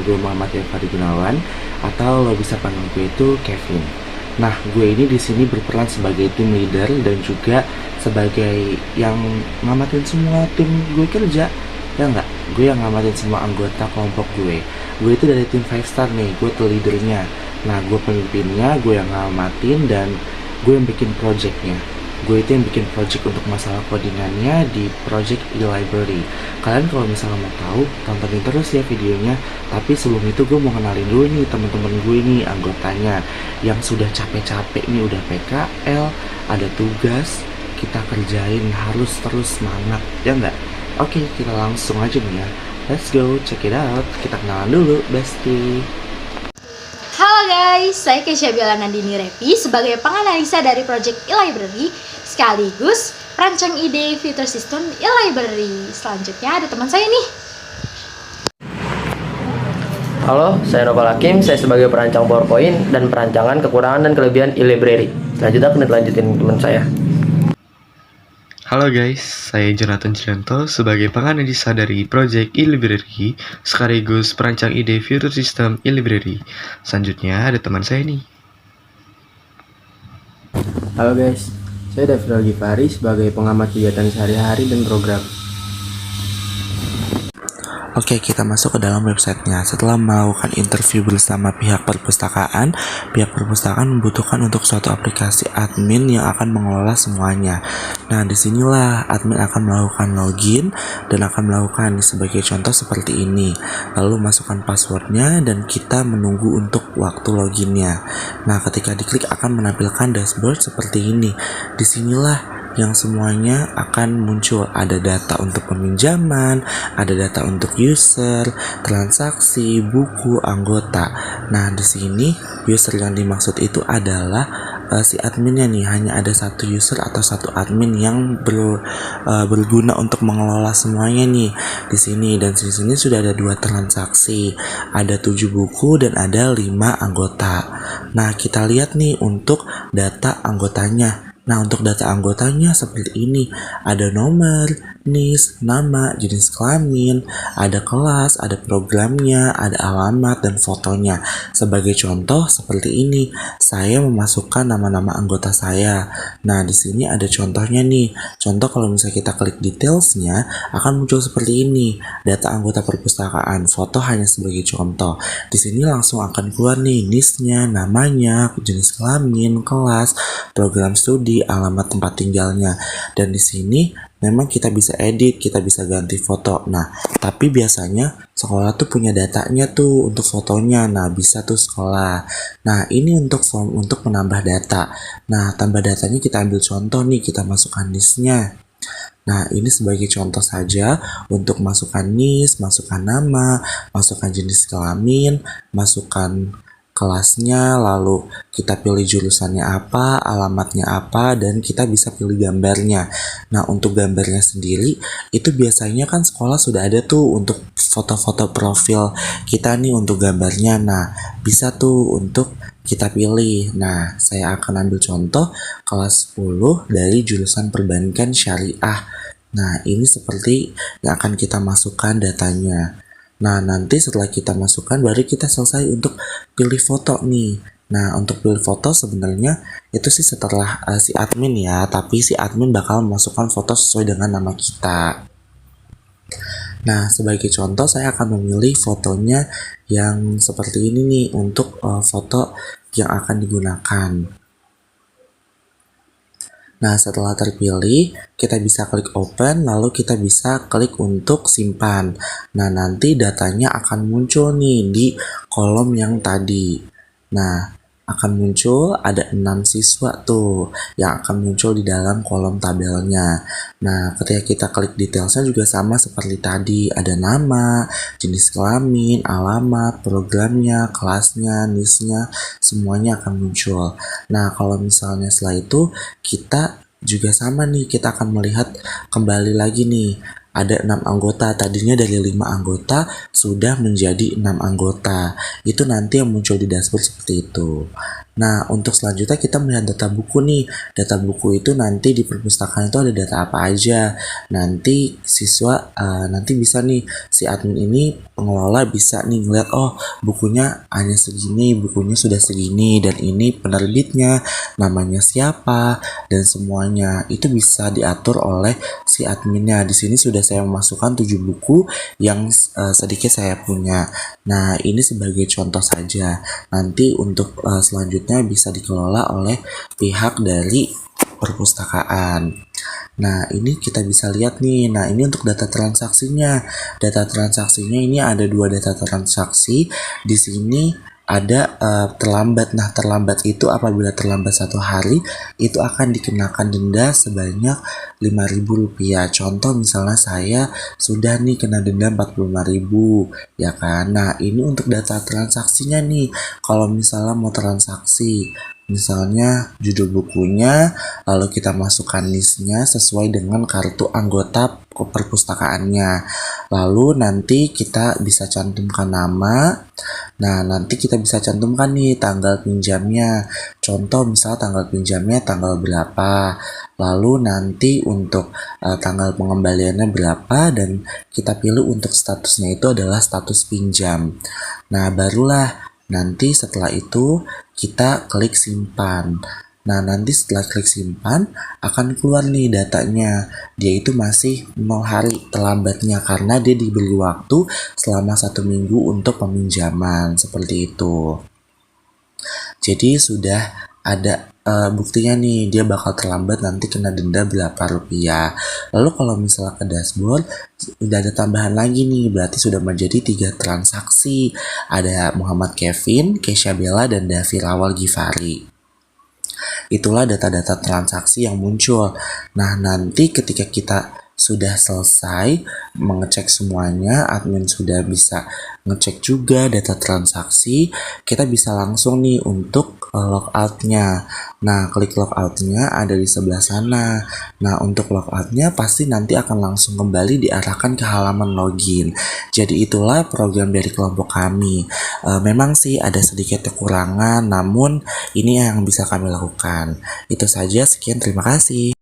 gue Muhammad Yafari Gunawan, atau lo bisa panggil gue itu Kevin. Nah, gue ini di sini berperan sebagai tim leader dan juga sebagai yang ngamatin semua tim gue kerja. Ya enggak, gue yang ngamatin semua anggota kelompok gue. Gue itu dari tim 5 star nih, gue tuh leadernya. Nah, gue pemimpinnya, gue yang ngamatin, dan gue yang bikin projectnya. Gue itu yang bikin project untuk masalah codingannya di project e-library. Kalian kalau misalnya mau tahu, tontonin terus ya videonya. Tapi sebelum itu gue mau kenalin dulu nih teman-teman gue nih, anggotanya yang sudah capek-capek nih, udah PKL, ada tugas, kita kerjain, harus terus semangat, ya enggak? Oke, kita langsung aja nih ya. Let's go, check it out. Kita kenalan dulu, bestie. Halo guys, saya Kesha Bella Nandini Repi sebagai penganalisa dari Project e-library sekaligus perancang ide fitur sistem e-library. Selanjutnya ada teman saya nih. Halo, saya Noval Hakim, saya sebagai perancang PowerPoint dan perancangan kekurangan dan kelebihan e-library. Selanjutnya akan dilanjutin teman saya. Halo guys, saya Jonathan Cianto sebagai penganalisa dari Project e-library sekaligus perancang ide fitur sistem e-library. Selanjutnya ada teman saya nih. Halo guys, saya David Al-Ghifari sebagai pengamat kegiatan sehari-hari dan program. Oke, kita masuk ke dalam websitenya. Setelah melakukan interview bersama pihak perpustakaan membutuhkan untuk suatu aplikasi admin yang akan mengelola semuanya. Nah, disinilah admin akan melakukan login dan akan melakukan sebagai contoh seperti ini. Lalu masukkan passwordnya dan kita menunggu untuk waktu loginnya. Nah, ketika diklik akan menampilkan dashboard seperti ini. Disinilah yang semuanya akan muncul, ada data untuk peminjaman, ada data untuk user, transaksi, buku, anggota. Nah, di sini user yang dimaksud itu adalah si adminnya nih, hanya ada satu user atau satu admin yang berguna untuk mengelola semuanya nih di sini. Dan di sini sudah ada 2 transaksi, ada 7 buku dan ada 5 anggota. Nah, kita lihat nih untuk data anggotanya. Nah, untuk data anggotanya seperti ini. Ada nomor, NIS, nama, jenis kelamin, ada kelas, ada programnya, ada alamat, dan fotonya. Sebagai contoh seperti ini, saya memasukkan nama-nama anggota saya. Nah, di sini ada contohnya nih. Contoh kalau misalnya kita klik detailsnya, akan muncul seperti ini. Data anggota perpustakaan, foto hanya sebagai contoh. Di sini langsung akan keluar nih NIS-nya, namanya, jenis kelamin, kelas, program studi, alamat tempat tinggalnya. Dan di sini memang kita bisa edit, kita bisa ganti foto. Nah, tapi biasanya sekolah tuh punya datanya tuh untuk fotonya. Nah, bisa tuh sekolah. Nah, ini untuk form untuk menambah data. Nah, tambah datanya kita ambil contoh nih, kita masukkan NIS-nya. Nah, ini sebagai contoh saja untuk masukkan NIS, masukkan nama, masukkan jenis kelamin, masukkan kelasnya, lalu kita pilih jurusannya apa, alamatnya apa, dan kita bisa pilih gambarnya. Nah, untuk gambarnya sendiri itu biasanya kan sekolah sudah ada tuh untuk foto-foto profil kita nih untuk gambarnya. Nah, bisa tuh untuk kita pilih. Nah, saya akan ambil contoh kelas 10 dari jurusan perbankan syariah. Nah, ini seperti yang akan kita masukkan datanya. Nah, nanti setelah kita masukkan baru kita selesai untuk pilih foto nih. Nah, untuk pilih foto sebenarnya itu sih setelah si admin ya, tapi si admin bakal memasukkan foto sesuai dengan nama kita. Nah, sebagai contoh saya akan memilih fotonya yang seperti ini nih untuk foto yang akan digunakan. Nah, setelah terpilih, kita bisa klik open, lalu kita bisa klik untuk simpan. Nah, nanti datanya akan muncul nih di kolom yang tadi. Nah, akan muncul ada 6 siswa tuh yang akan muncul di dalam kolom tabelnya. Nah, ketika kita klik detailsnya juga sama seperti tadi. Ada nama, jenis kelamin, alamat, programnya, kelasnya, NIS-nya, semuanya akan muncul. Nah, kalau misalnya setelah itu kita juga sama nih, kita akan melihat kembali lagi nih ada 6 anggota. Tadinya dari 5 anggota sudah menjadi 6 anggota. Itu nanti yang muncul di dashboard seperti itu. Nah, untuk selanjutnya kita melihat data buku nih. Data buku itu nanti di perpustakaan itu ada data apa aja. Nanti siswa nanti bisa nih, si admin ini pengelola bisa nih ngeliat, oh bukunya hanya segini, bukunya sudah segini, dan ini penerbitnya, namanya siapa, dan semuanya itu bisa diatur oleh si adminnya. Di sini sudah saya memasukkan 7 buku yang sedikit saya punya. Nah, ini sebagai contoh saja. Nanti untuk selanjutnya bisa dikelola oleh pihak dari perpustakaan. Nah, ini kita bisa lihat nih. Nah, ini untuk data transaksinya. Data transaksinya ini ada 2 data transaksi. Di sini ada terlambat. Nah, terlambat itu apabila terlambat 1 hari itu akan dikenakan denda sebanyak Rp5.000. Contoh misalnya saya sudah nih kena denda 45.000, ya kan. Nah, ini untuk data transaksinya nih. Kalau misalnya mau transaksi, misalnya judul bukunya, lalu kita masukkan listnya sesuai dengan kartu anggota perpustakaannya. Lalu nanti kita bisa cantumkan nama. Nah, nanti kita bisa cantumkan nih tanggal pinjamnya. Contoh misalnya tanggal pinjamnya tanggal berapa. Lalu nanti untuk tanggal pengembaliannya berapa, dan kita pilih untuk statusnya itu adalah status pinjam. Nah, barulah nanti setelah itu kita klik simpan. Nah, nanti setelah klik simpan akan keluar nih datanya. Dia itu masih 0 hari terlambatnya karena dia diberi waktu selama 1 minggu untuk peminjaman, seperti itu. Jadi sudah ada buktinya nih, dia bakal terlambat nanti kena denda berapa rupiah. Lalu kalau misalnya ke dashboard udah ada tambahan lagi nih, berarti sudah menjadi 3 transaksi. Ada Muhammad Kevin, Kesha Bella, dan Davi Lawal Gifari. Itulah data-data transaksi yang muncul. Nah, nanti ketika kita sudah selesai mengecek semuanya, admin sudah bisa ngecek juga data transaksi, kita bisa langsung nih untuk logoutnya. Nah, klik logoutnya ada di sebelah sana. Nah, untuk logoutnya pasti nanti akan langsung kembali diarahkan ke halaman login. Jadi itulah program dari kelompok kami. Memang sih ada sedikit kekurangan, namun ini yang bisa kami lakukan. Itu saja, sekian, terima kasih.